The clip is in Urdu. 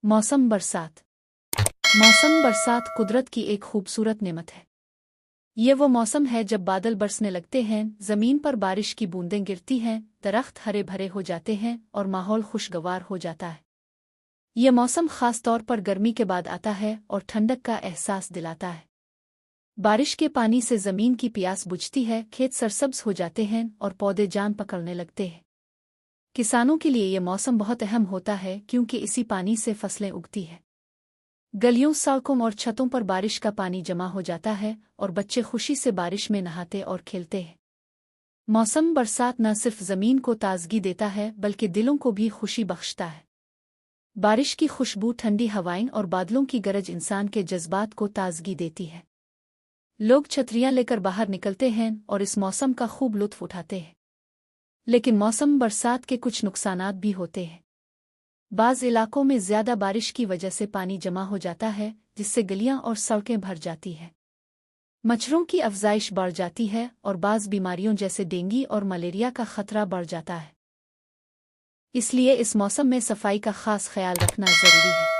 موسم برسات موسم برسات قدرت کی ایک خوبصورت نعمت ہے۔ یہ وہ موسم ہے جب بادل برسنے لگتے ہیں، زمین پر بارش کی بوندیں گرتی ہیں، درخت ہرے بھرے ہو جاتے ہیں اور ماحول خوشگوار ہو جاتا ہے۔ یہ موسم خاص طور پر گرمی کے بعد آتا ہے اور ٹھنڈک کا احساس دلاتا ہے۔ بارش کے پانی سے زمین کی پیاس بجھتی ہے، کھیت سرسبز ہو جاتے ہیں اور پودے جان پکڑنے لگتے ہیں۔ کسانوں کے لیے یہ موسم بہت اہم ہوتا ہے کیونکہ اسی پانی سے فصلیں اگتی ہیں۔ گلیوں، سڑکوں اور چھتوں پر بارش کا پانی جمع ہو جاتا ہے اور بچے خوشی سے بارش میں نہاتے اور کھیلتے ہیں۔ موسم برسات نہ صرف زمین کو تازگی دیتا ہے بلکہ دلوں کو بھی خوشی بخشتا ہے۔ بارش کی خوشبو، ٹھنڈی ہوائیں اور بادلوں کی گرج انسان کے جذبات کو تازگی دیتی ہے۔ لوگ چھتریاں لے کر باہر نکلتے ہیں اور اس موسم کا خوب لطف اٹھاتے ہیں۔ لیکن موسم برسات کے کچھ نقصانات بھی ہوتے ہیں۔ بعض علاقوں میں زیادہ بارش کی وجہ سے پانی جمع ہو جاتا ہے جس سے گلیاں اور سڑکیں بھر جاتی ہیں۔ مچھروں کی افزائش بڑھ جاتی ہے اور بعض بیماریوں جیسے ڈینگی اور ملیریا کا خطرہ بڑھ جاتا ہے۔ اس لیے اس موسم میں صفائی کا خاص خیال رکھنا ضروری ہے۔